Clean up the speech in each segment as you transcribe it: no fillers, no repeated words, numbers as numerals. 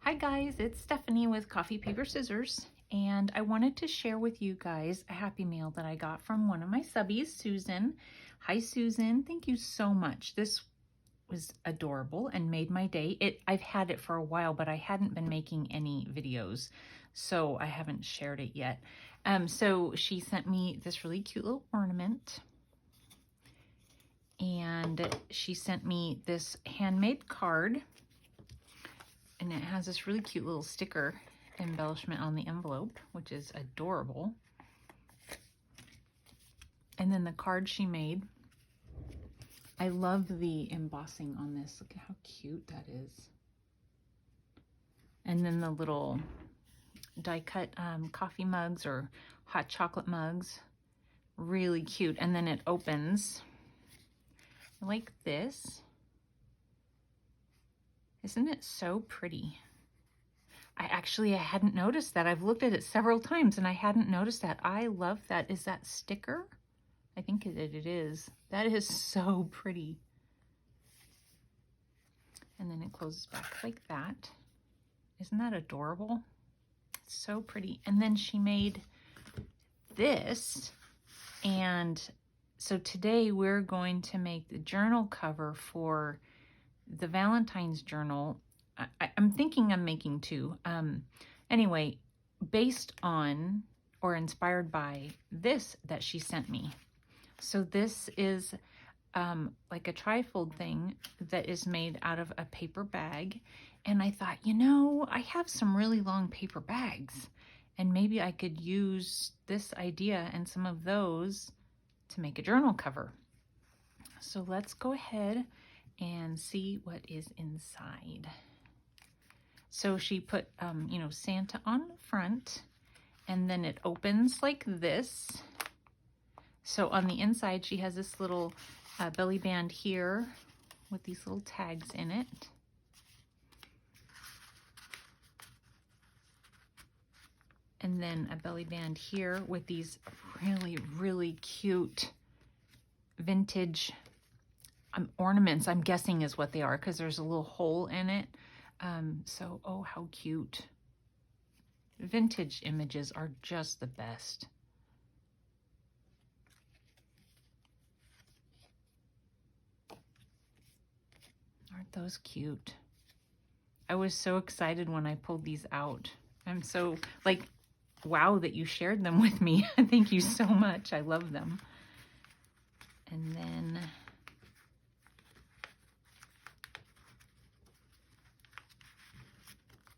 Hi guys, it's Stephanie with Coffee Paper Scissors, and I wanted to share with you guys a happy mail that I got from one of my subbies, Susan. Hi Susan, thank you so much. This was adorable and made my day. I've had it for a while, but I hadn't been making any videos, so I haven't shared it yet. So she sent me this really cute little ornament, and she sent me this handmade card. And it has this really cute little sticker embellishment on the envelope, which is adorable. And then the card she made. I love the embossing on this. Look at how cute that is. And then the little die-cut coffee mugs or hot chocolate mugs. Really cute. And then it opens like this. Isn't it so pretty? I hadn't noticed that. I've looked at it several times and I hadn't noticed that. I love that. Is that sticker? I think it is. That is so pretty. And then it closes back like that. Isn't that adorable? It's so pretty. And then she made this. And so today we're going to make the journal cover for the Valentine's journal. I'm thinking I'm making two. Anyway, based on or inspired by this that she sent me. So this is like a trifold thing that is made out of a paper bag. And I thought, you know, I have some really long paper bags and maybe I could use this idea and some of those to make a journal cover. So let's go ahead and see what is inside. So she put, you know, Santa on the front, and then it opens like this. So on the inside, she has this little belly band here with these little tags in it. And then a belly band here with these really, really cute vintage ornaments, I'm guessing is what they are, because there's a little hole in it. So, oh, how cute. Vintage images are just the best. Aren't those cute? I was so excited when I pulled these out. I'm so, like, wow that you shared them with me. Thank you so much. I love them.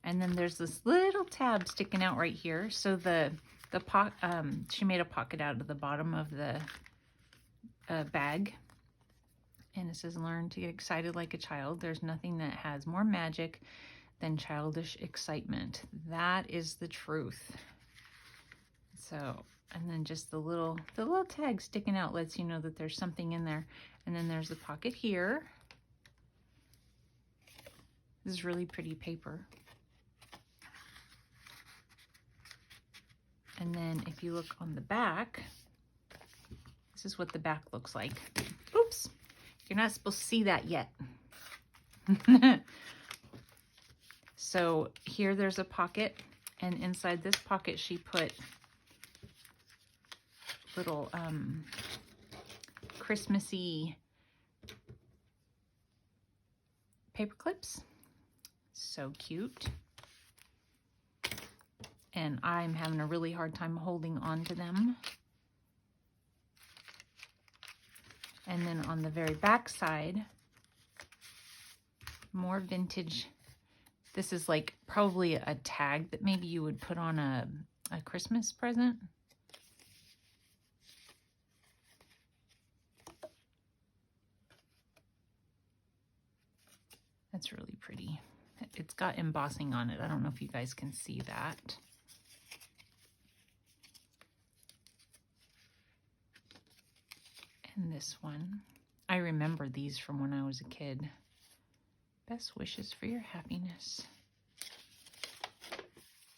And then there's this little tab sticking out right here. So she made a pocket out of the bottom of the bag. And it says, learn to get excited like a child. There's nothing that has more magic than childish excitement. That is the truth. So, and then just the little tag sticking out lets you know that there's something in there. And then there's the pocket here. This is really pretty paper. And then if you look on the back, this is what the back looks like. Oops, you're not supposed to see that yet. So here there's a pocket, and inside this pocket she put little Christmassy paper clips. So cute. And I'm having a really hard time holding on to them. And then on the very back side, more vintage. This is like probably a tag that maybe you would put on a Christmas present. That's really pretty. It's got embossing on it. I don't know if you guys can see that. And this one, I remember these from when I was a kid. Best wishes for your happiness.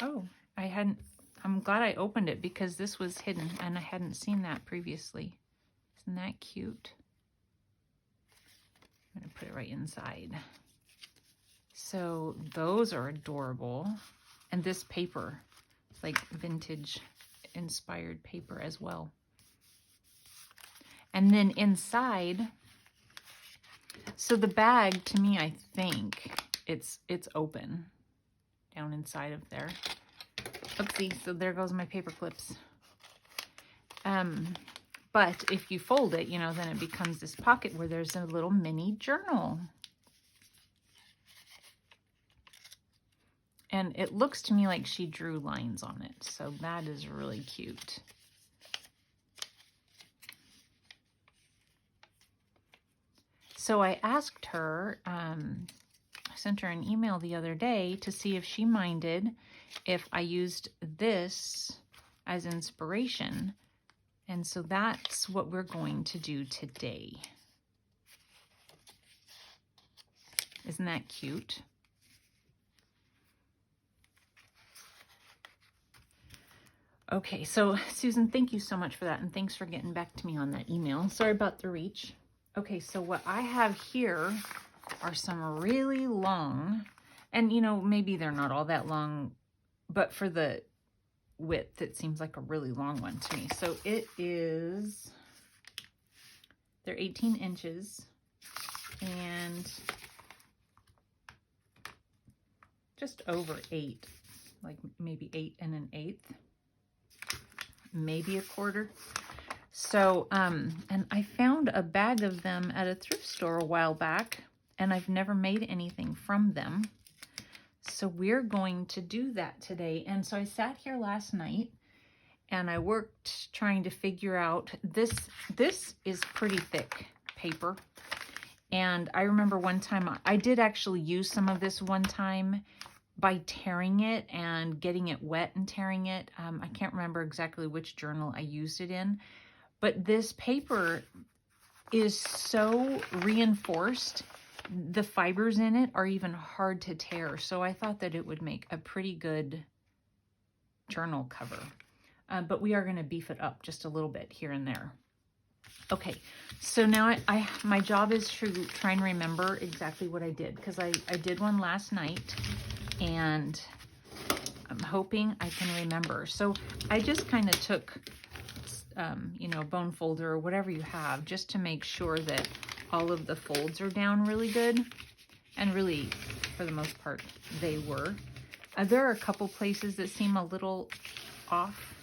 Oh, I'm glad I opened it because this was hidden and I hadn't seen that previously. Isn't that cute? I'm gonna put it right inside. So those are adorable. And this paper, it's like vintage inspired paper as well. And then inside, so the bag, to me, I think it's open down inside of there. Oopsie, so there goes my paper clips. But if you fold it, you know, then it becomes this pocket where there's a little mini journal. And it looks to me like she drew lines on it, so that is really cute. So I asked her, I sent her an email the other day to see if she minded if I used this as inspiration. And so that's what we're going to do today. Isn't that cute? Okay, so Susan, thank you so much for that, and thanks for getting back to me on that email. Sorry about the reach. Okay, so what I have here are some really long, and you know, maybe they're not all that long, but for the width, it seems like a really long one to me. So it is, they're 18 inches and just over 8, like maybe 8 1/8, maybe 1/4. So, and I found a bag of them at a thrift store a while back, and I've never made anything from them. So we're going to do that today. And so I sat here last night and I worked trying to figure out this is pretty thick paper. And I remember one time I did actually use some of this one time by tearing it and getting it wet and tearing it. I can't remember exactly which journal I used it in, but this paper is so reinforced. The fibers in it are even hard to tear, so I thought that it would make a pretty good journal cover. But we are going to beef it up just a little bit here and there. Okay, so now my job is to try and remember exactly what I did, because I did one last night, and I'm hoping I can remember. So I just kind of took, you know, a bone folder or whatever you have, just to make sure that all of the folds are down really good. And really, for the most part, they were. There are a couple places that seem a little off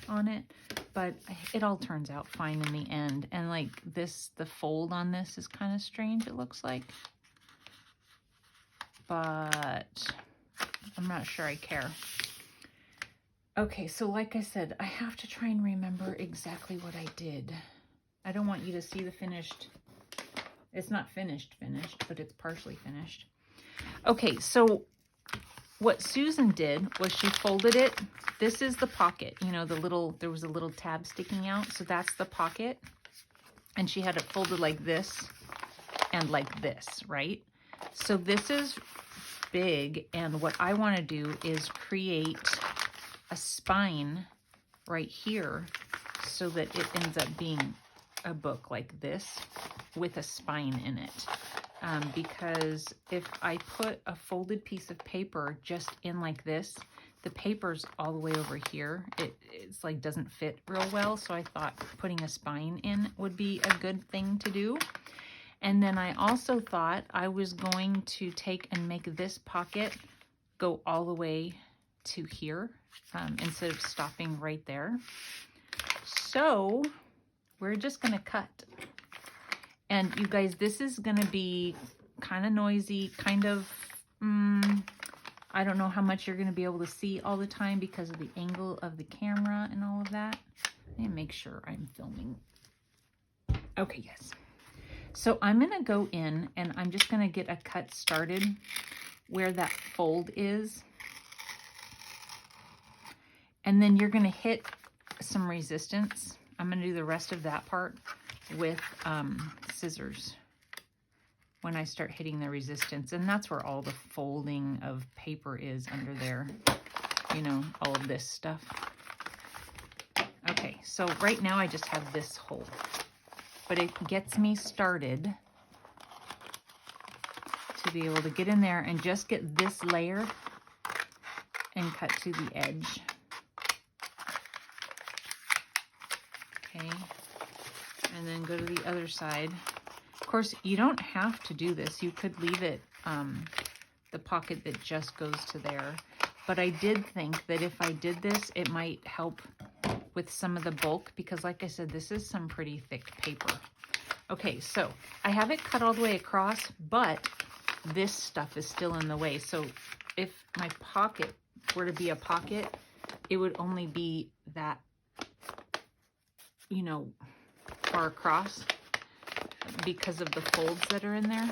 on it, but it all turns out fine in the end. And like this, the fold on this is kind of strange, it looks like. But I'm not sure I care. Okay, so like I said, I have to try and remember exactly what I did. I don't want you to see the finished. It's not finished, but it's partially finished. Okay, so what Susan did was she folded it. This is the pocket, you know, there was a little tab sticking out. So that's the pocket. And she had it folded like this and like this, right? So this is big. And what I want to do is create a spine right here so that it ends up being a book like this with a spine in it. Because if I put a folded piece of paper just in like this, the paper's all the way over here. It's like doesn't fit real well. So I thought putting a spine in would be a good thing to do. And then I also thought I was going to take and make this pocket go all the way to here instead of stopping right there. So we're just going to cut. And you guys, this is going to be kind of noisy, kind of, I don't know how much you're going to be able to see all the time because of the angle of the camera and all of that. Let me make sure I'm filming. Okay, yes. So I'm going to go in and I'm just going to get a cut started where that fold is. And then you're going to hit some resistance. I'm going to do the rest of that part with scissors when I start hitting the resistance. And that's where all the folding of paper is under there. You know, all of this stuff. Okay, so right now I just have this hole. But it gets me started to be able to get in there and just get this layer and cut to the edge. Okay, and then go to the other side. Of course, you don't have to do this. You could leave it, the pocket that just goes to there. But I did think that if I did this, it might help with some of the bulk, because like I said, this is some pretty thick paper. Okay, so I have it cut all the way across, but this stuff is still in the way. So if my pocket were to be a pocket, it would only be that, you know, far across because of the folds that are in there.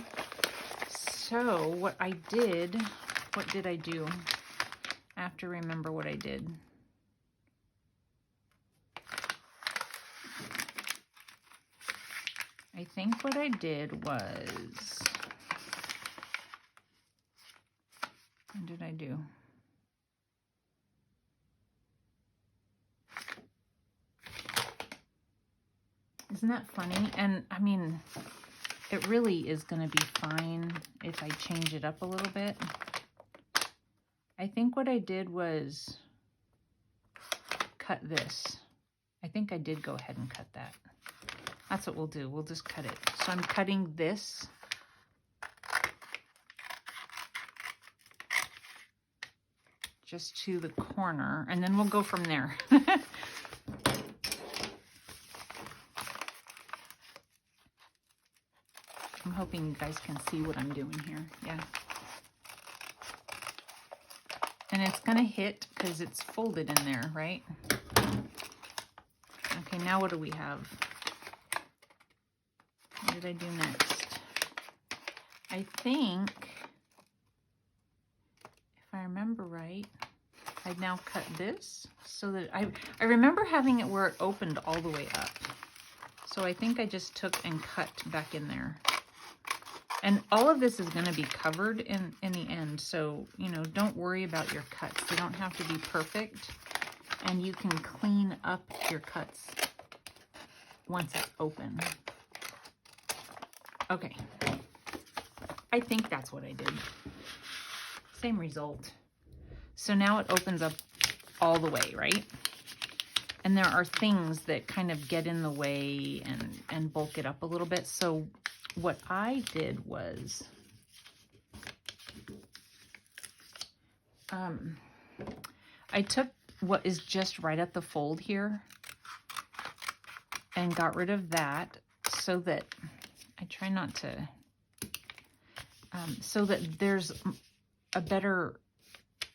So what I did, what did I do? I have to remember what I did. I think what I did was, what did I do? Isn't that funny? And I mean, it really is going to be fine if I change it up a little bit. I think what I did was cut this. I think I did go ahead and cut that. That's what we'll do. We'll just cut it. So I'm cutting this. Just to the corner, and then we'll go from there. I'm hoping you guys can see what I'm doing here. Yeah. And it's gonna hit because it's folded in there, right? Okay, now what do we have? What did I do next? I think, if I remember right, I now cut this so that I remember having it where it opened all the way up. So I think I just took and cut back in there. And all of this is going to be covered in the end. So, you know, don't worry about your cuts. They don't have to be perfect. And you can clean up your cuts once it's open. Okay. I think that's what I did. Same result. So now it opens up all the way, right? And there are things that kind of get in the way and bulk it up a little bit. So what I did was, I took what is just right at the fold here and got rid of that so that I try not to, so that there's a better,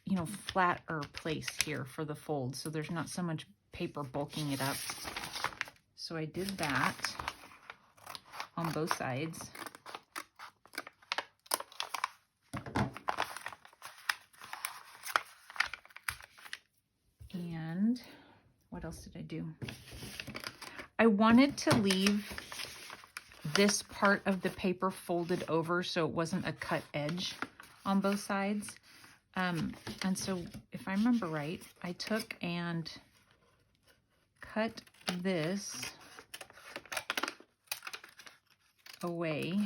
you know, flatter place here for the fold. So there's not so much paper bulking it up. So I did that on both sides. And what else did I do? I wanted to leave this part of the paper folded over so it wasn't a cut edge on both sides. And so if I remember right, I took and cut this away.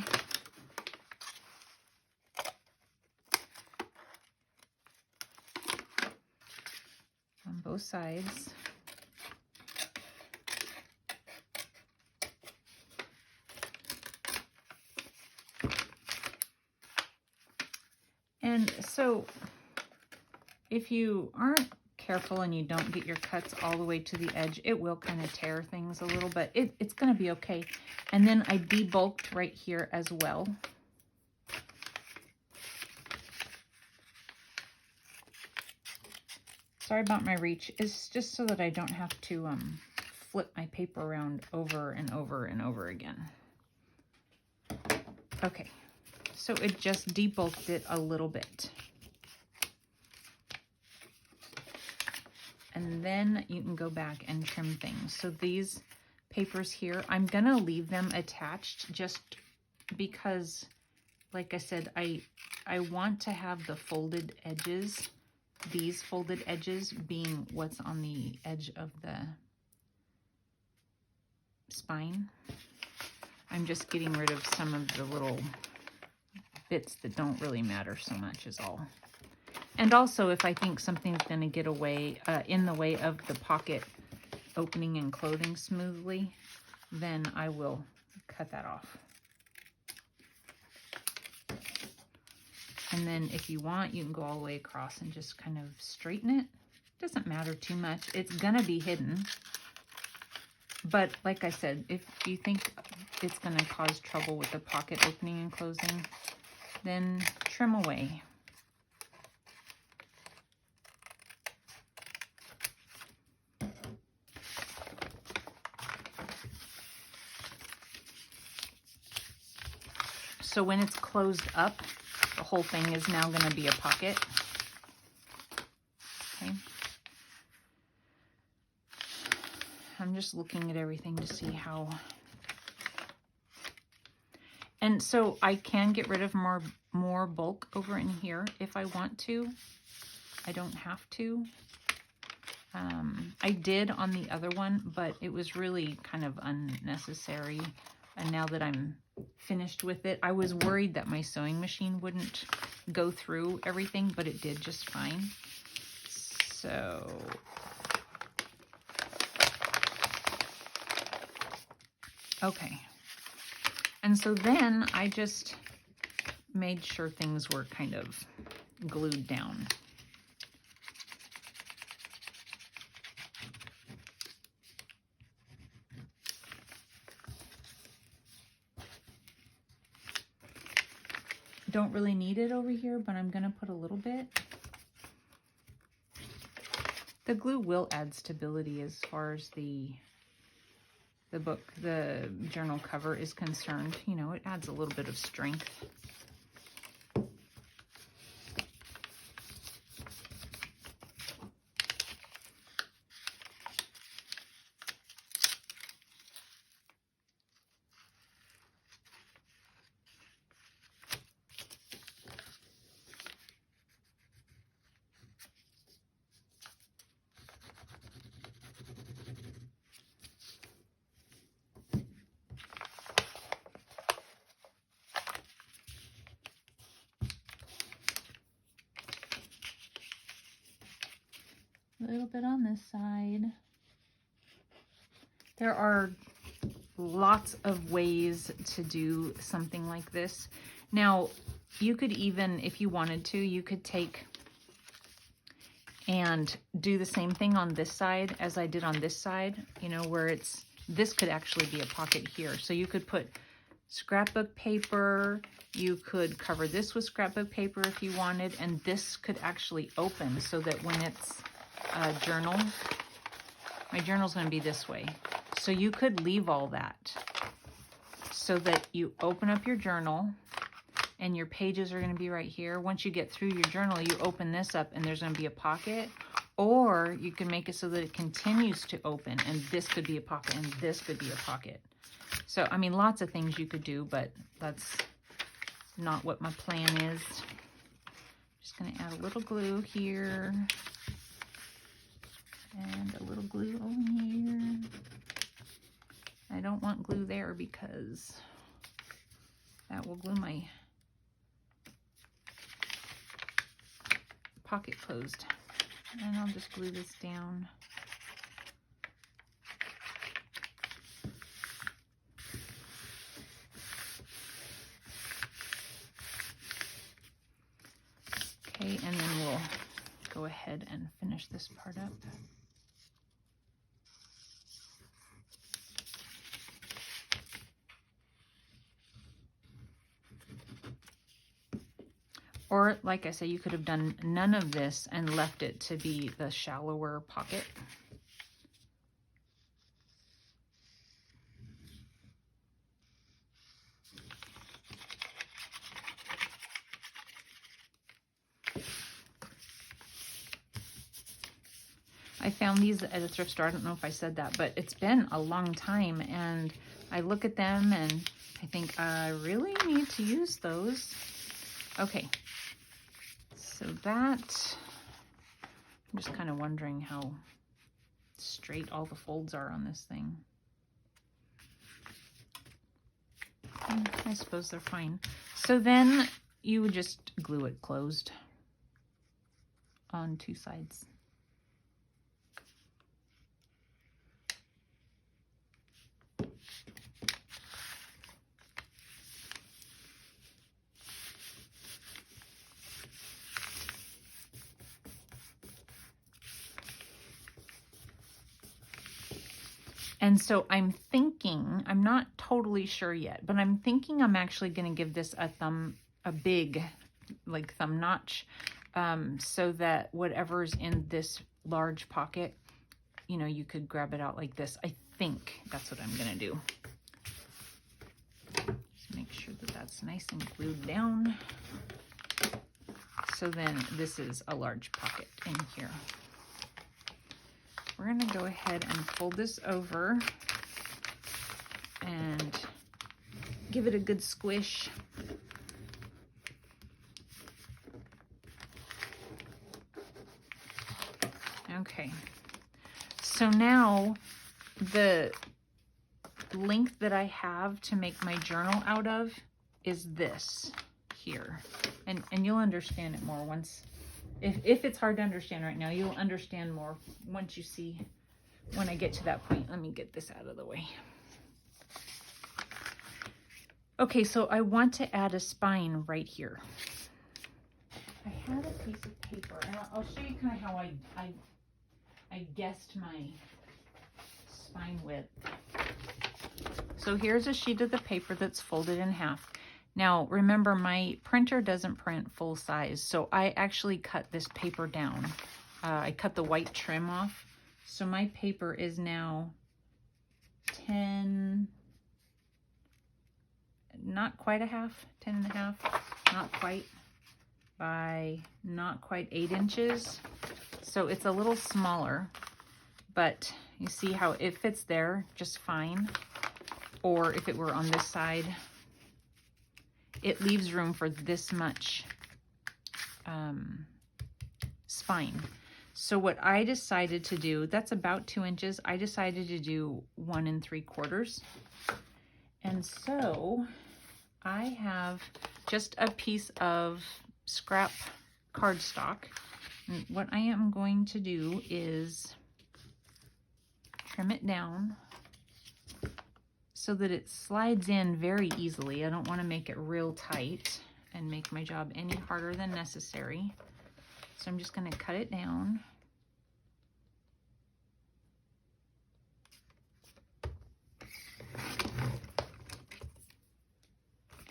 On both sides. And so if you aren't careful and you don't get your cuts all the way to the edge, it will kind of tear things a little, but it's going to be okay. And then I debulked right here as well. Sorry about my reach. It's just so that I don't have to flip my paper around over and over and over again. Okay, so it just debulked it a little bit. And then you can go back and trim things. So these papers here, I'm gonna leave them attached just because, like I said, I want to have the folded edges, these folded edges being what's on the edge of the spine. I'm just getting rid of some of the little bits that don't really matter so much is all. And also, if I think something's going to get away in the way of the pocket opening and closing smoothly, then I will cut that off. And then if you want, you can go all the way across and just kind of straighten it. Doesn't matter too much. It's gonna be hidden. But like I said, if you think it's gonna cause trouble with the pocket opening and closing, then trim away. So when it's closed up, the whole thing is now going to be a pocket. Okay. I'm just looking at everything to see how. And so I can get rid of more bulk over in here if I want to. I don't have to. I did on the other one, but it was really kind of unnecessary. And now that I'm finished with it, I was worried that my sewing machine wouldn't go through everything, but it did just fine. So okay. And so then I just made sure things were kind of glued down. Don't really need it over here, but I'm gonna put a little bit. The glue will add stability as far as the journal cover is concerned. You know, it adds a little bit of strength. A little bit on this side. There are lots of ways to do something like this. Now, you could even, if you wanted to, you could take and do the same thing on this side as I did on this side, you know, where this could actually be a pocket here. So you could put scrapbook paper, you could cover this with scrapbook paper if you wanted, and this could actually open so that when it's a journal, my journal's going to be this way. So you could leave all that so that you open up your journal and your pages are going to be right here. Once you get through your journal, you open this up and there's going to be a pocket. Or you can make it so that it continues to open, and this could be a pocket and this could be a pocket. So, I mean, lots of things you could do, but that's not what my plan is. Just going to add a little glue here. And a little glue over here. I don't want glue there because that will glue my pocket closed. And I'll just glue this down. Okay, and then we'll go ahead and finish this part up. Or, like I say, you could have done none of this and left it to be the shallower pocket. I found these at a thrift store. I don't know if I said that, but it's been a long time, and I look at them and I think I really need to use those. Okay. So that, I'm just kind of wondering how straight all the folds are on this thing. I suppose they're fine. So then you would just glue it closed on 2 sides. And so I'm thinking, I'm not totally sure yet, but I'm thinking I'm actually going to give this a big, like thumb notch, so that whatever's in this large pocket, you know, you could grab it out like this. I think that's what I'm going to do. Just make sure that that's nice and glued down. So then this is a large pocket in here. We're going to go ahead and fold this over and give it a good squish. Okay, so now the length that I have to make my journal out of is this here. And you'll understand it more once, if it's hard to understand right now, you'll understand more once you see when I get to that point. Let me get this out of the way. Okay, so I want to add a spine right here. I had a piece of paper, and I'll show you kind of how I guessed my spine width. So here's a sheet of the paper that's folded in half. Now remember, my printer doesn't print full size, so I actually cut this paper down. I cut the white trim off. So my paper is now 10, not quite a half, 10 and a half, not quite, by not quite 8 inches. So it's a little smaller, but you see how it fits there just fine. Or if it were on this side, it leaves room for this much spine. So what I decided to do, that's about 2 inches. I decided to do 1 3/4. And so I have just a piece of scrap cardstock. And what I am going to do is trim it down so that it slides in very easily. I don't want to make it real tight and make my job any harder than necessary. So I'm just going to cut it down.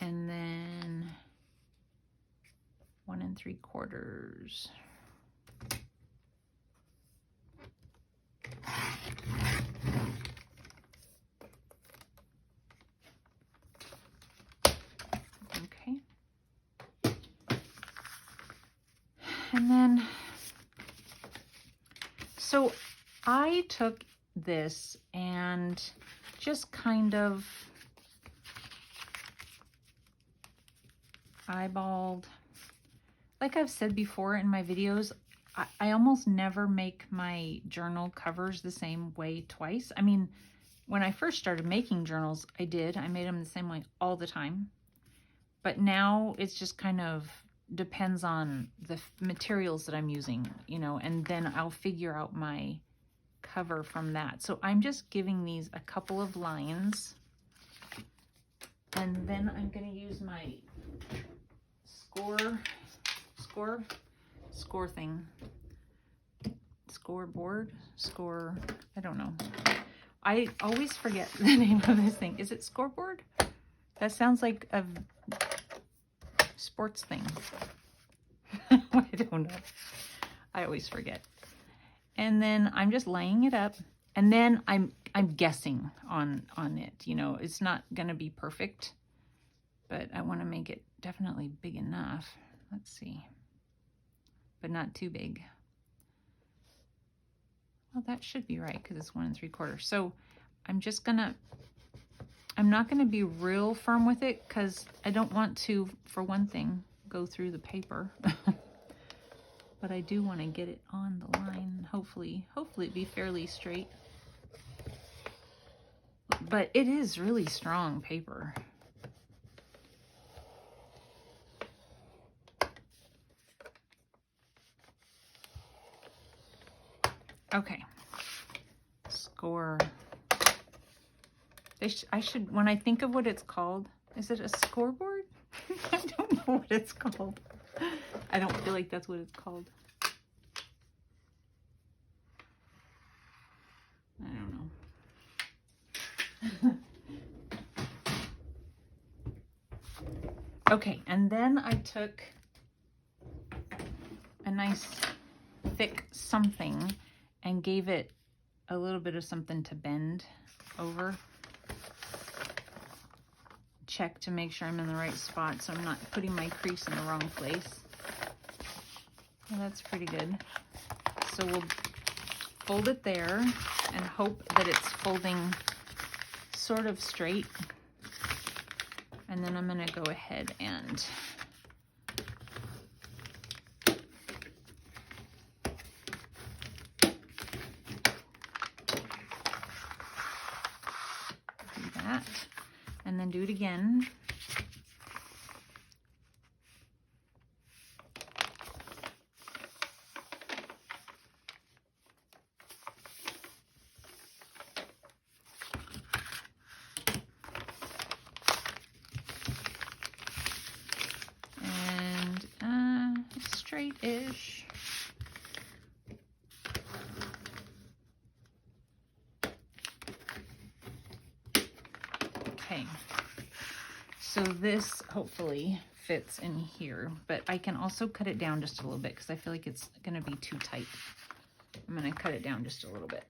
And then 1 3/4. Okay. And then, so I took this and just kind of eyeballed. Like I've said before in my videos, I almost never make my journal covers the same way twice. I mean, when I first started making journals, I made them the same way all the time. But now it's just kind of depends on the materials that I'm using, you know, and then I'll figure out my cover from that. So I'm just giving these a couple of lines, and then I'm going to use my scoreboard, I don't know. I always forget the name of this thing. Is it scoreboard? That sounds like a sports thing. I don't know. I always forget. And then I'm just laying it up, and then I'm guessing on it. You know, it's not going to be perfect, but I want to make it definitely big enough. Let's see. But not too big. Well, that should be right because it's 1 3/4. So I'm not gonna be real firm with it because I don't want to, for one thing, go through the paper. But I do want to get it on the line. Hopefully it be fairly straight. But it is really strong paper. Okay. Score. I should, when I think of what it's called, is it a scoreboard? I don't know what it's called. I don't feel like that's what it's called. I don't know. Okay, and then I took a nice thick something and gave it a little bit of something to bend over. Check to make sure I'm in the right spot so I'm not putting my crease in the wrong place. Well, that's pretty good. So we'll fold it there and hope that it's folding sort of straight. And then I'm going to go ahead and do that. And then do it again. And straight-ish. Okay. So this hopefully fits in here, but I can also cut it down just a little bit because I feel like it's going to be too tight. I'm going to cut it down just a little bit.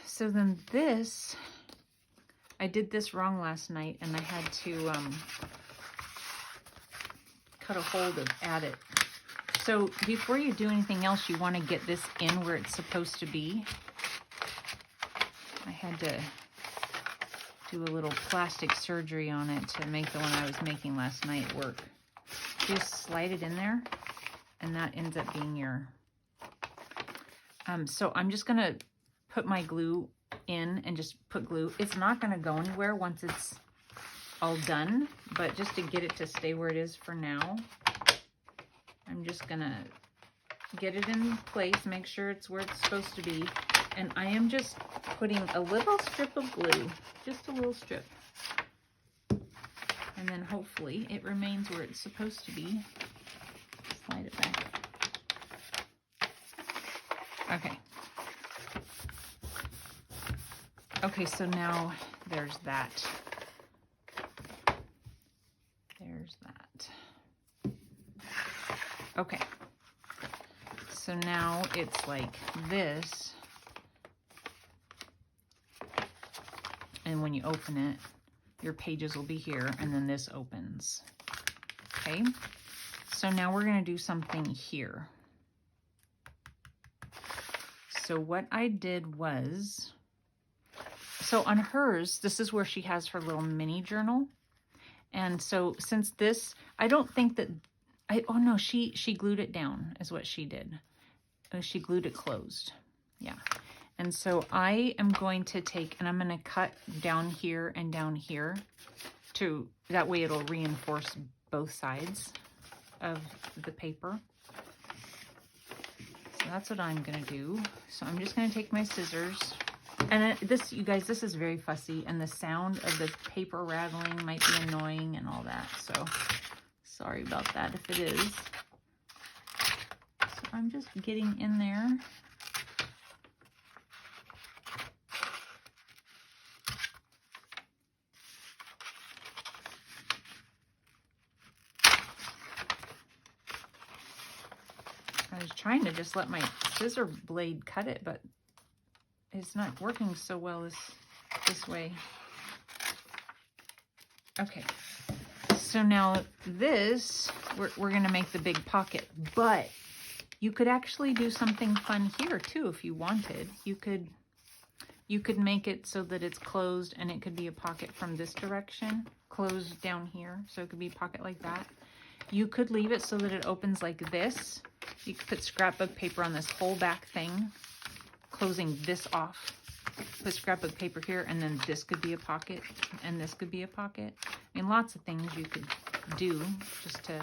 So then this, I did this wrong last night and I had to cut a hole to add it. So before you do anything else, you want to get this in where it's supposed to be. I had to do a little plastic surgery on it to make the one I was making last night work. Just slide it in there and that ends up being your, so I'm just going to put my glue in and just put glue. It's not going to go anywhere once it's all done, but just to get it to stay where it is for now, I'm just going to get it in place, make sure it's where it's supposed to be. And I am just putting a little strip of glue, just a little strip. And then hopefully it remains where it's supposed to be. Slide it back. Okay. Okay, so now there's that. There's that. Okay. So now it's like this. And when you open it, your pages will be here, and then this opens. Okay? So now we're going to do something here. So what I did was, so on hers, this is where she has her little mini journal. And so since this, I don't think that, oh no, she glued it down is what she did. She glued it closed. Yeah. And so I am going to take, and I'm going to cut down here and down here to, that way it'll reinforce both sides of the paper. So that's what I'm going to do. So I'm just going to take my scissors. And this, you guys, this is very fussy, and the sound of the paper rattling might be annoying and all that. So sorry about that if it is. So I'm just getting in there. I was trying to just let my scissor blade cut it, but it's not working so well this way. Okay, so now this, we're gonna make the big pocket, but you could actually do something fun here too if you wanted. You could You could make it so that it's closed and it could be a pocket from this direction, closed down here, so it could be a pocket like that. You could leave it so that it opens like this. You could put scrapbook paper on this whole back thing, closing this off. Put scrapbook paper here, and then this could be a pocket, and this could be a pocket. I mean, lots of things you could do just to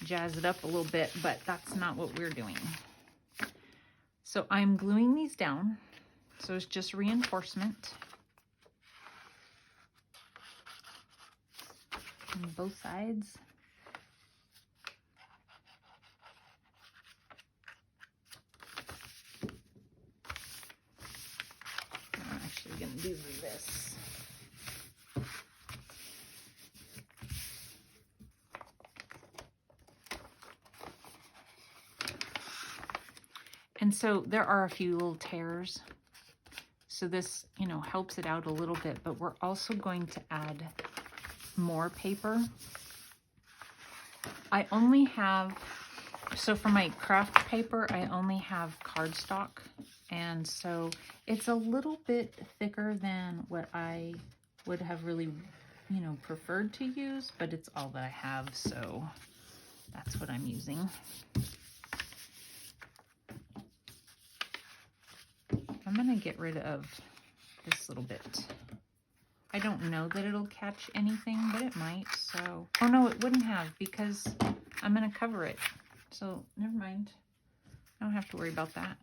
jazz it up a little bit, but that's not what we're doing. So I'm gluing these down. So it's just reinforcement on both sides. I'm actually going to do this. And so there are a few little tears. So this, you know, helps it out a little bit, but we're also going to add more paper. I only have, so for my craft paper, I only have cardstock. And so it's a little bit thicker than what I would have really, you know, preferred to use, but it's all that I have. So that's what I'm using. I'm going to get rid of this little bit. I don't know that it'll catch anything, but it might. So, oh no, it wouldn't have because I'm going to cover it. So never mind. I don't have to worry about that.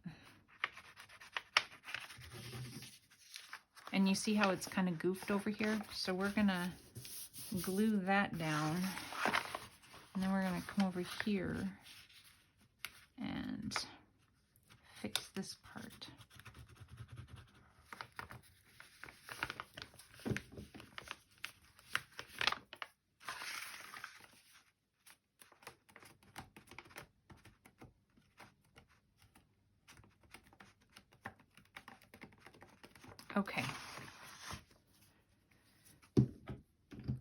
And you see how it's kind of goofed over here? So we're going to glue that down. And then we're going to come over here and fix this part. Okay.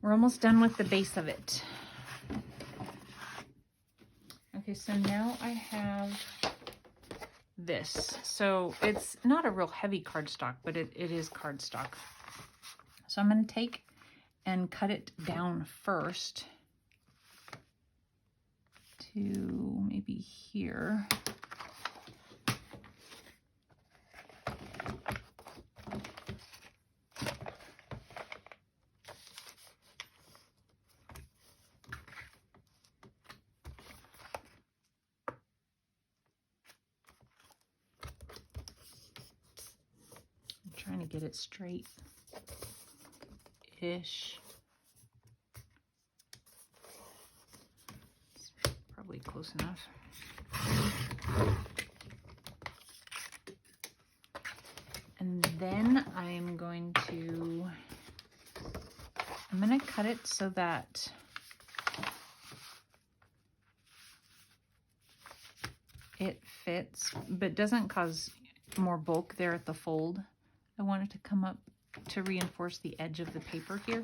We're almost done with the base of it. Okay, so now I have this. So it's not a real heavy cardstock, but it is cardstock. So I'm going to take and cut it down first to maybe here. Trying to get it straight-ish. It's probably close enough. And then I'm going to cut it so that it fits, but doesn't cause more bulk there at the fold. I want it to come up to reinforce the edge of the paper here.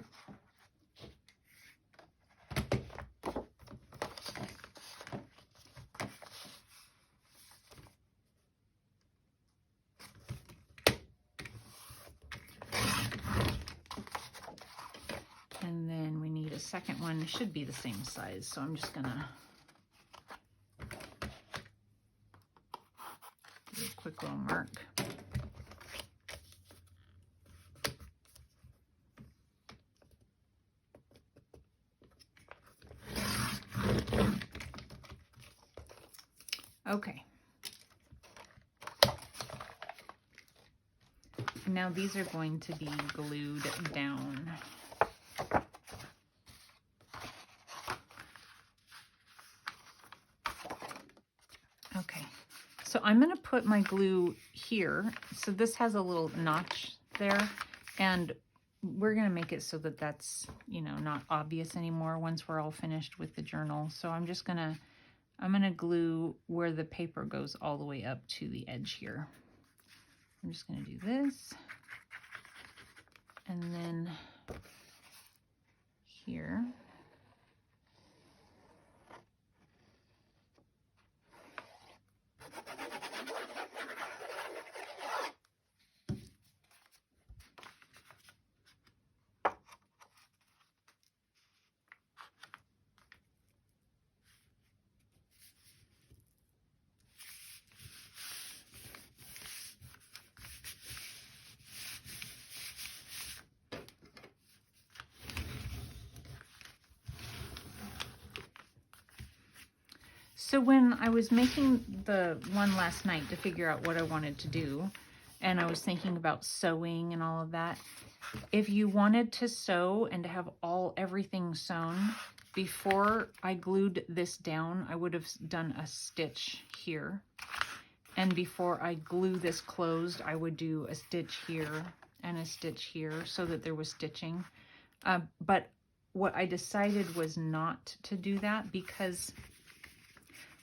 And then we need a second one. It should be the same size, so I'm just gonna do a quick little mark. Okay. Now these are going to be glued down. Okay, so I'm going to put my glue here. So this has a little notch there, and we're going to make it so that that's, you know, not obvious anymore once we're all finished with the journal. So I'm just going to glue where the paper goes all the way up to the edge here. I'm just going to do this, and then here. So when I was making the one last night to figure out what I wanted to do, and I was thinking about sewing and all of that, if you wanted to sew and to have everything sewn, before I glued this down, I would have done a stitch here. And before I glue this closed, I would do a stitch here and a stitch here so that there was stitching. But what I decided was not to do that because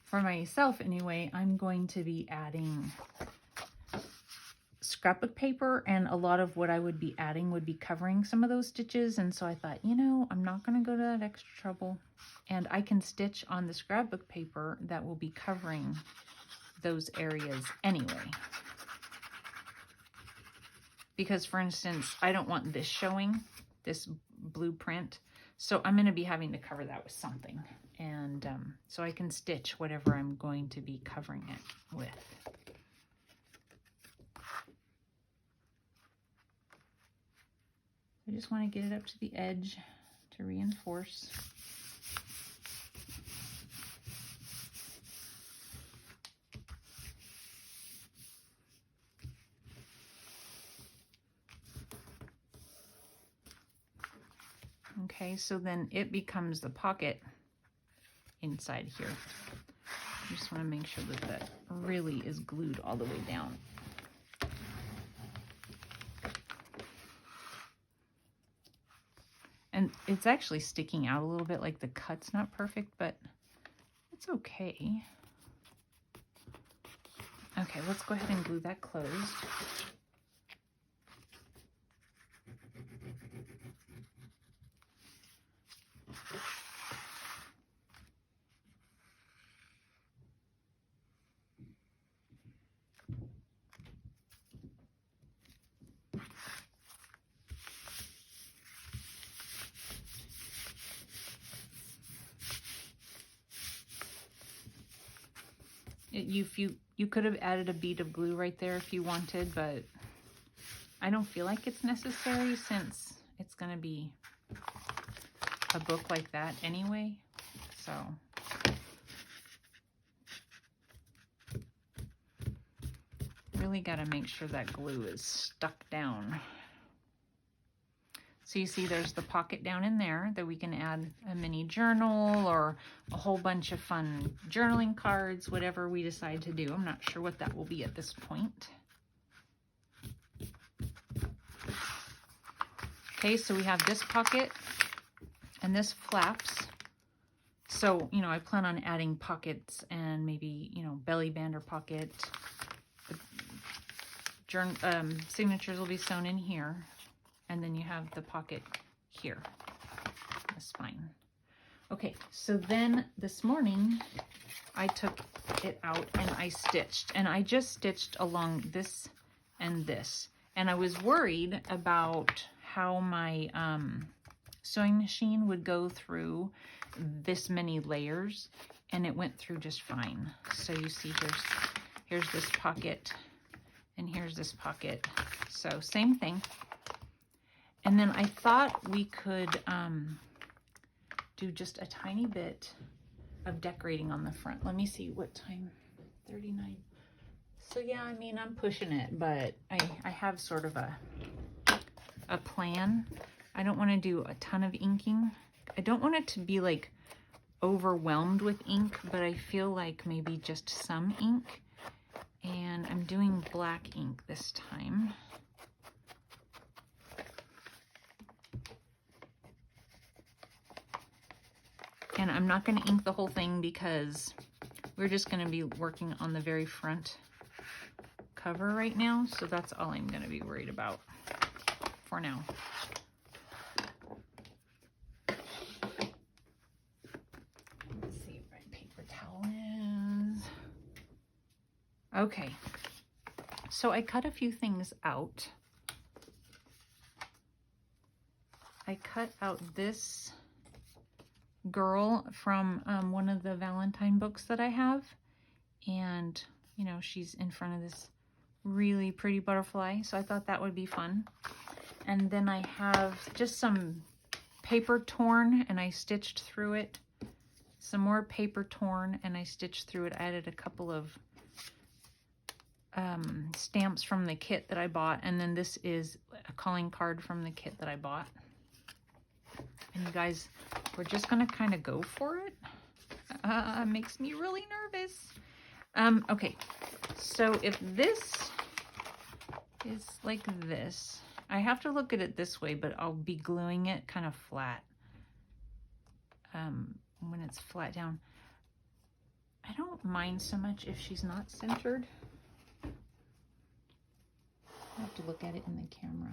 for myself anyway, I'm going to be adding scrapbook paper, and a lot of what I would be adding would be covering some of those stitches. And so I thought, you know, I'm not going to go to that extra trouble, and I can stitch on the scrapbook paper that will be covering those areas anyway. Because for instance, I don't want this showing, this blueprint, so I'm going to be having to cover that with something. And so I can stitch whatever I'm going to be covering it with. I just want to get it up to the edge to reinforce. Okay, so then it becomes the pocket inside here. I just want to make sure that that really is glued all the way down. And it's actually sticking out a little bit, like the cut's not perfect, but it's okay. Okay, let's go ahead and glue that closed. You could have added a bead of glue right there if you wanted, but I don't feel like it's necessary since it's going to be a book like that anyway. So really got to make sure that glue is stuck down. So you see there's the pocket down in there that we can add a mini journal or a whole bunch of fun journaling cards, whatever we decide to do. I'm not sure what that will be at this point. Okay, so we have this pocket and this flaps. So, you know, I plan on adding pockets and maybe, you know, belly band or pocket. Signatures will be sewn in here. And then you have the pocket here, the spine. Okay, so then this morning I took it out and I stitched. And I just stitched along this and this. And I was worried about how my sewing machine would go through this many layers. And it went through just fine. So you see here's this pocket and here's this pocket. So same thing. And then I thought we could do just a tiny bit of decorating on the front. Let me see what time, 39. So yeah, I mean, I'm pushing it, but I have sort of a plan. I don't want to do a ton of inking. I don't want it to be like overwhelmed with ink, but I feel like maybe just some ink. And I'm doing black ink this time. And I'm not going to ink the whole thing because we're just going to be working on the very front cover right now. So that's all I'm going to be worried about for now. Let's see where my paper towel is. Okay. So I cut a few things out. I cut out this girl from one of the Valentine books that I have, and you know, she's in front of this really pretty butterfly, so I thought that would be fun. And then I have just some paper torn and I stitched through it some more paper torn, and I stitched through it. I added a couple of stamps from the kit that I bought, and then this is a calling card from the kit that I bought. And you guys, we're just gonna kind of go for it. Makes me really nervous. Okay, so if this is like this, I have to look at it this way, but I'll be gluing it kind of flat. When it's flat down, I don't mind so much if she's not centered. I have to look at it in the camera.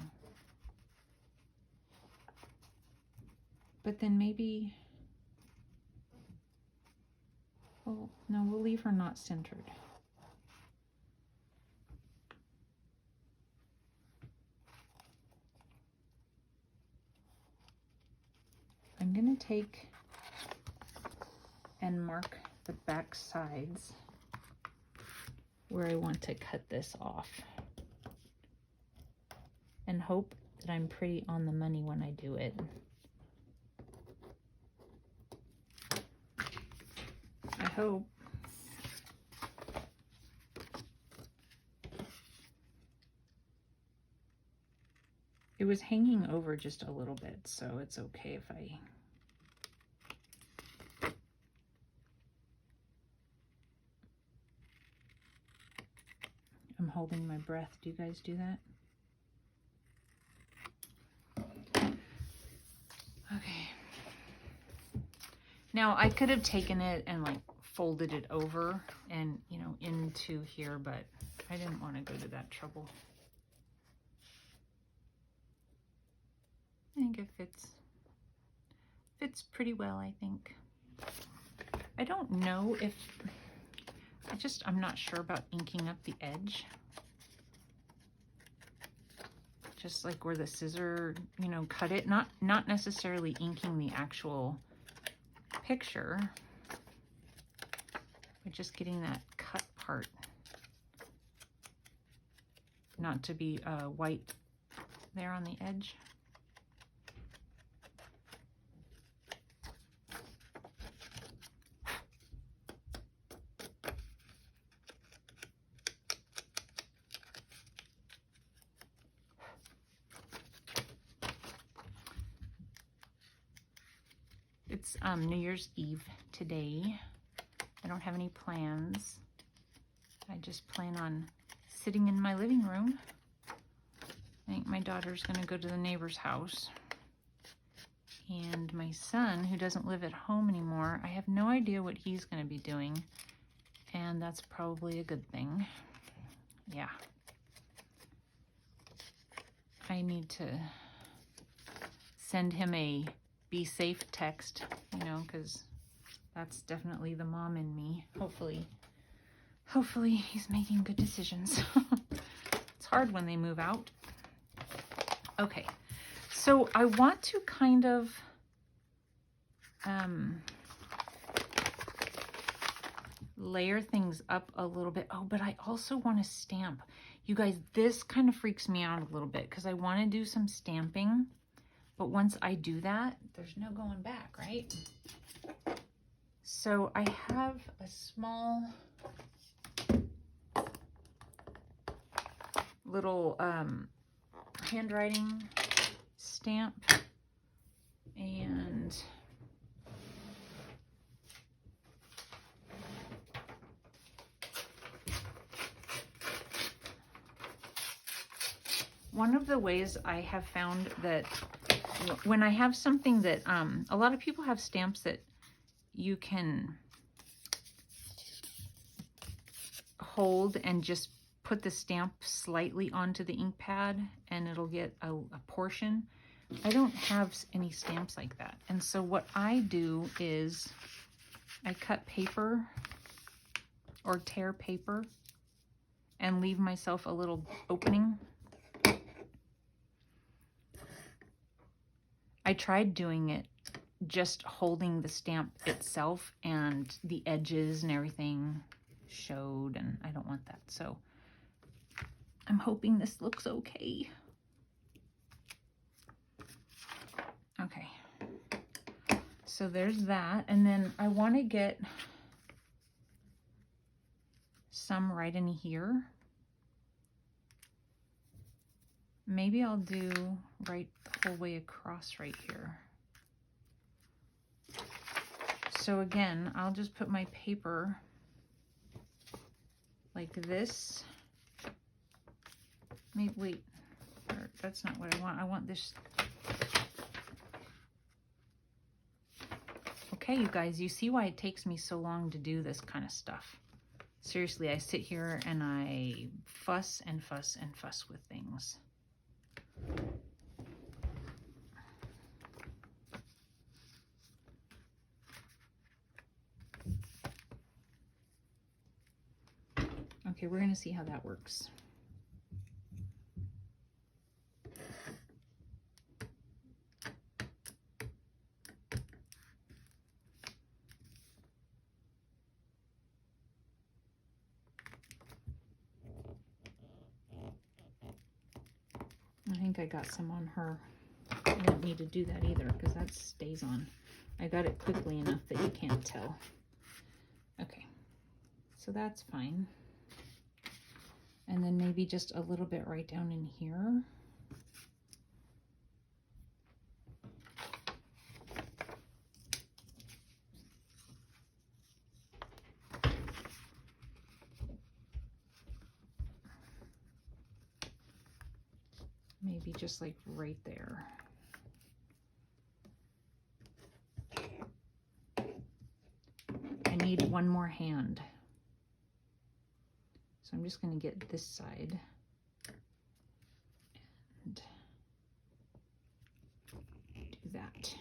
But then maybe, well, no, we'll leave her not centered. I'm gonna take and mark the back sides where I want to cut this off, and hope that I'm pretty on the money when I do it. I hope. It was hanging over just a little bit, so it's okay if I'm holding my breath. Do you guys do that? Okay. Now I could have taken it and like folded it over and, you know, into here, but I didn't want to go to that trouble. I think it fits pretty well, I think. I don't know if, I'm not sure about inking up the edge. Just like where the scissor, you know, cut it, not necessarily inking the actual picture, but just getting that cut part not to be white there on the edge. It's New Year's Eve today. I don't have any plans. I just plan on sitting in my living room. I think my daughter's gonna go to the neighbor's house. And my son, who doesn't live at home anymore, I have no idea what he's gonna be doing. And that's probably a good thing. Yeah. I need to send him a be safe text, you know, because that's definitely the mom in me. Hopefully he's making good decisions. It's hard when they move out. Okay, so I want to kind of layer things up a little bit. Oh, but I also want to stamp. You guys, this kind of freaks me out a little bit because I want to do some stamping. But once I do that, there's no going back, right? So I have a small little handwriting stamp, and one of the ways I have found that when I have something that, a lot of people have stamps that you can hold and just put the stamp slightly onto the ink pad and it'll get a portion. I don't have any stamps like that. And so what I do is I cut paper or tear paper and leave myself a little opening. I tried doing it just holding the stamp itself, and the edges and everything showed, and I don't want that. So I'm hoping this looks okay. Okay. So there's that. And then I want to get some right in here. Maybe I'll do right the whole way across right here. So again, I'll just put my paper like this. Maybe, wait, that's not what I want. I want this. Okay, you guys, you see why it takes me so long to do this kind of stuff. Seriously, I sit here and I fuss and fuss and fuss with things. Okay, we're gonna see how that works. I think I got some on her. I don't need to do that either because that stays on. I got it quickly enough that you can't tell. Okay, so that's fine. And then maybe just a little bit right down in here. Maybe just like right there. I need one more hand. So I'm just going to get this side and do that.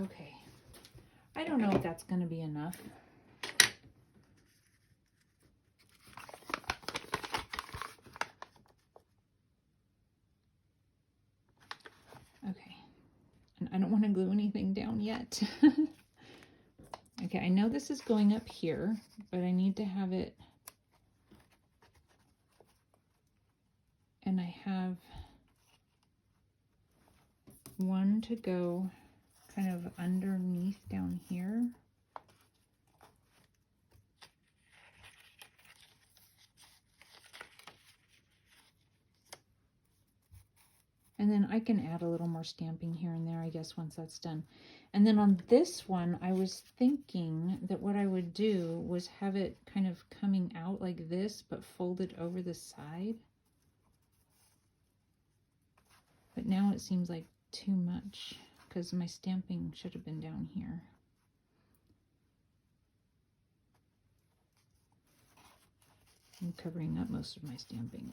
Okay. I don't know if that's going to be enough. Okay. And I don't want to glue anything down yet. Okay, I know this is going up here, but I need to have it, and I have one to go kind of underneath down here. And then I can add a little more stamping here and there, I guess, once that's done. And then on this one, I was thinking that what I would do was have it kind of coming out like this, but folded over the side. But now it seems like too much because my stamping should have been down here. I'm covering up most of my stamping.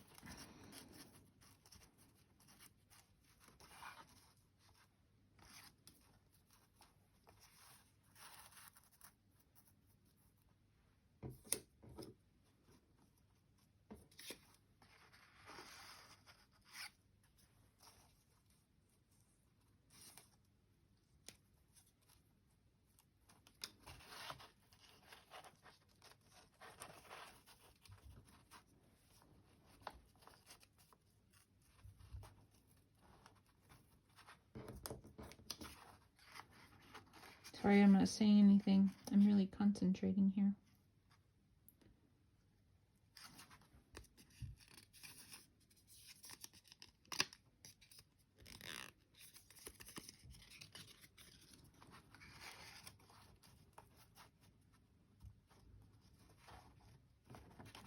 Sorry, I'm not saying anything. I'm really concentrating here.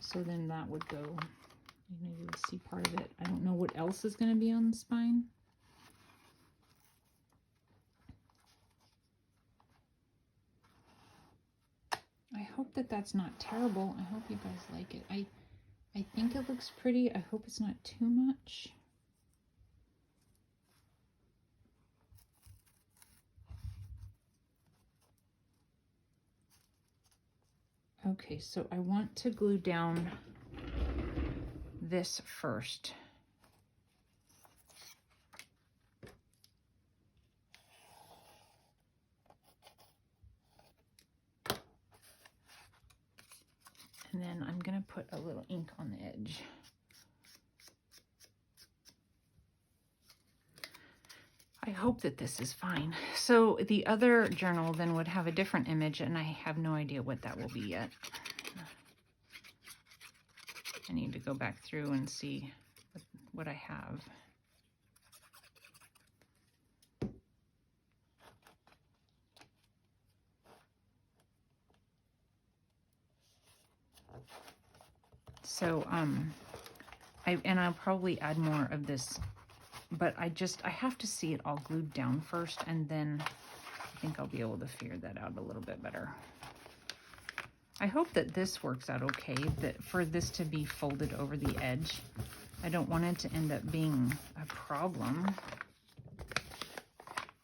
So then that would go, maybe we'll see part of it. I don't know what else is going to be on the spine. I hope that that's not terrible. I hope you guys like it. I think it looks pretty. I hope it's not too much. Okay, so I want to glue down this first. And then I'm going to put a little ink on the edge. hope that this is fine. So the other journal then would have a different image, and I have no idea what that will be yet. I need to go back through and see what I have. So, I'll probably add more of this, but I have to see it all glued down first, and then I think I'll be able to figure that out a little bit better. I hope that this works out okay, that for this to be folded over the edge. I don't want it to end up being a problem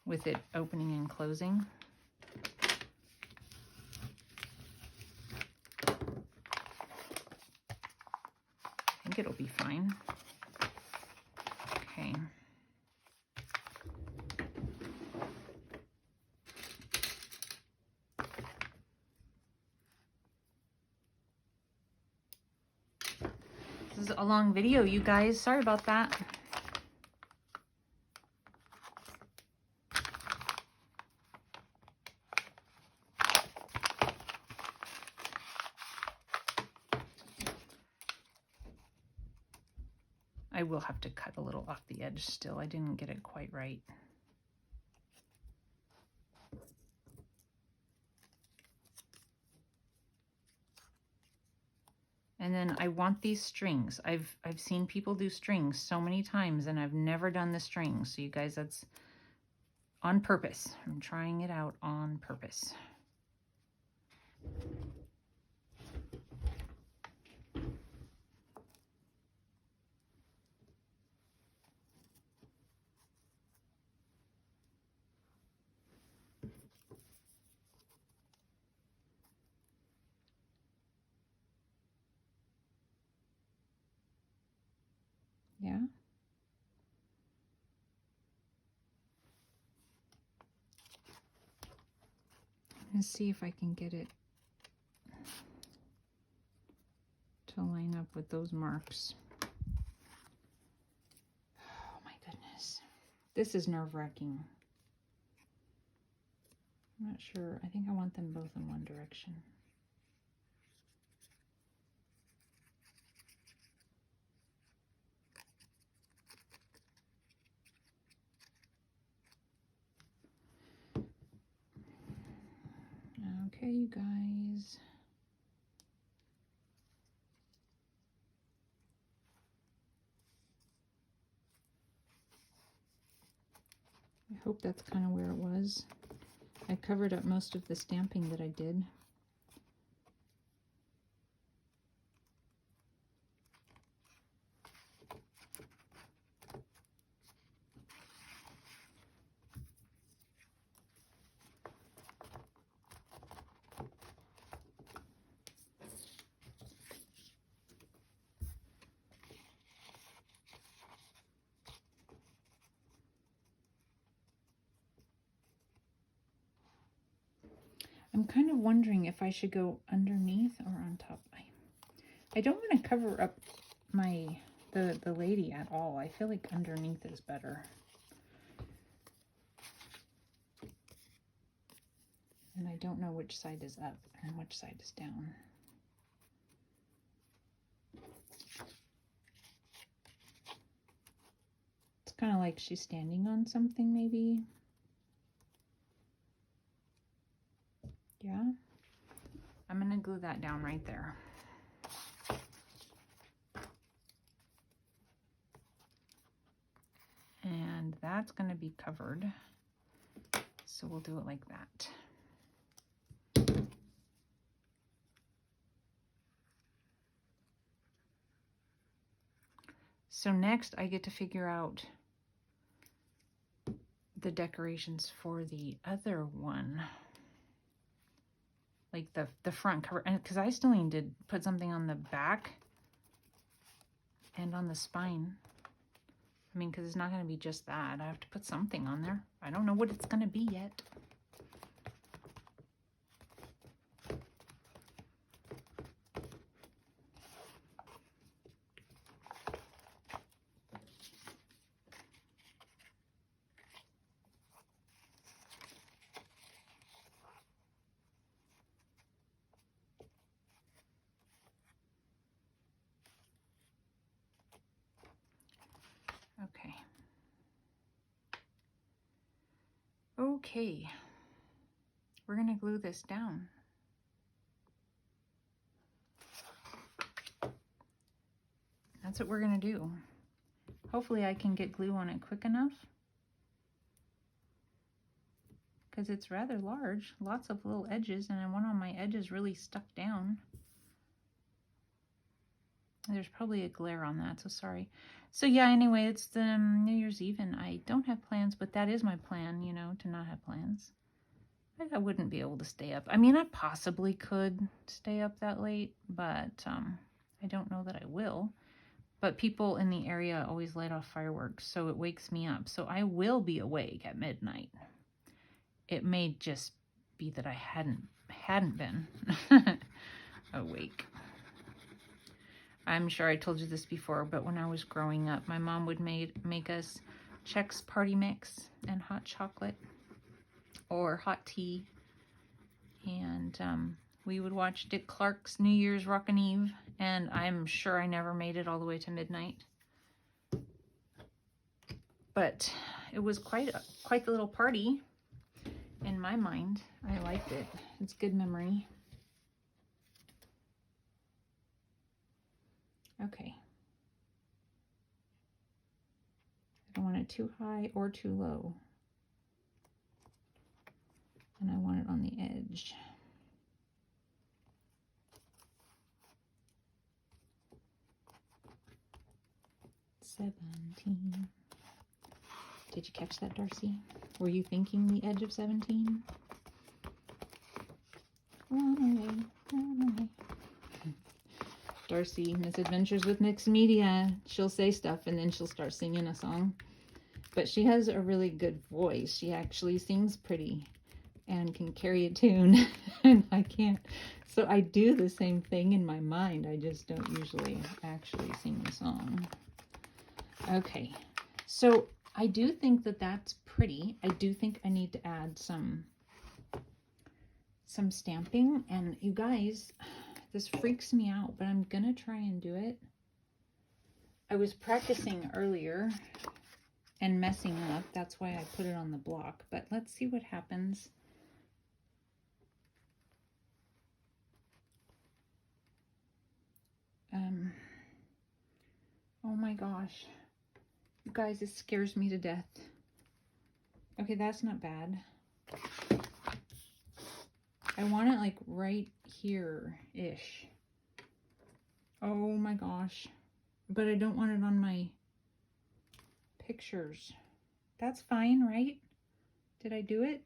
with it opening and closing. I think it'll be fine. Okay. This is a long video, you guys. Sorry about that. I will have to cut a little off the edge still. I didn't get it quite right. And then I want these strings. I've seen people do strings so many times, and I've never done the strings. So you guys, that's on purpose. I'm trying it out on purpose. Yeah. Let's see if I can get it to line up with those marks. Oh my goodness. This is nerve-wracking. I'm not sure. I think I want them both in one direction. Okay, you guys. I hope that's kind of where it was. I covered up most of the stamping that I did. I'm kind of wondering if I should go underneath or on top. I don't want to cover up the lady at all. I feel like underneath is better. And I don't know which side is up and which side is down. It's kind of like she's standing on something, maybe. Yeah. I'm going to glue that down right there. And that's going to be covered. So we'll do it like that. So next I get to figure out the decorations for the other one. Like the front cover, and because I still need to put something on the back and on the spine. I mean, because it's not going to be just that. I have to put something on there. I don't know what it's going to be yet. Okay, we're gonna glue this down. That's what we're gonna do. Hopefully I can get glue on it quick enough, because it's rather large, lots of little edges, and I want all my edges really stuck down. There's probably a glare on that, so sorry. So yeah, anyway, it's the New Year's Eve, and I don't have plans, but that is my plan, you know, to not have plans. I wouldn't be able to stay up. I mean, I possibly could stay up that late, but I don't know that I will. But people in the area always light off fireworks, so it wakes me up. So I will be awake at midnight. It may just be that I hadn't been awake. I'm sure I told you this before, but when I was growing up, my mom would make us Chex Party Mix and hot chocolate or hot tea. And we would watch Dick Clark's New Year's Rockin' Eve, and I'm sure I never made it all the way to midnight. But it was quite the little party in my mind. I liked it. It's good memory. Okay. I don't want it too high or too low. And I want it on the edge. $17. Did you catch that, Darcy? Were you thinking the edge of 17? Run away, run away. Darcy, Misadventures with Mixed Media. She'll say stuff and then she'll start singing a song. But she has a really good voice. She actually sings pretty and can carry a tune. And I can't. So I do the same thing in my mind. I just don't usually actually sing the song. Okay. So I do think that that's pretty. I do think I need to add some stamping. And you guys, this freaks me out, but I'm gonna try and do it. I was practicing earlier and messing up. That's why I put it on the block, but let's see what happens. Oh my gosh. You guys, it scares me to death. Okay, that's not bad. I want it like right here-ish. Oh my gosh. But I don't want it on my pictures. That's fine, right? Did I do it?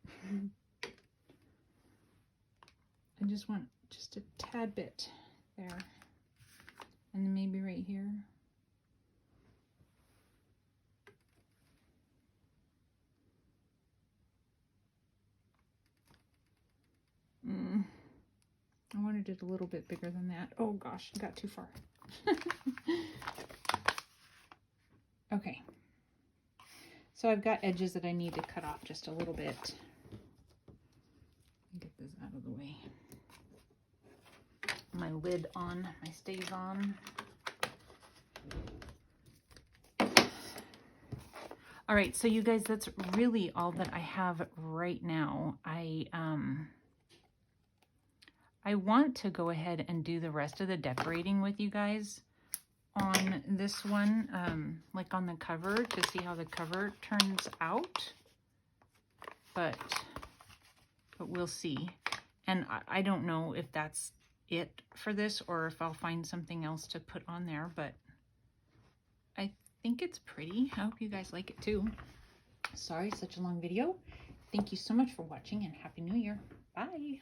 I just want just a tad bit there. And then maybe right here. I wanted it a little bit bigger than that. Oh gosh, I got too far. Okay. So I've got edges that I need to cut off just a little bit. Get this out of the way. My lid on, my stays on. All right, so you guys, that's really all that I have right now. I want to go ahead and do the rest of the decorating with you guys on this one, like on the cover, to see how the cover turns out. But we'll see. And I don't know if that's it for this or if I'll find something else to put on there, but I think it's pretty. I hope you guys like it too. Sorry, such a long video. Thank you so much for watching and Happy New Year. Bye.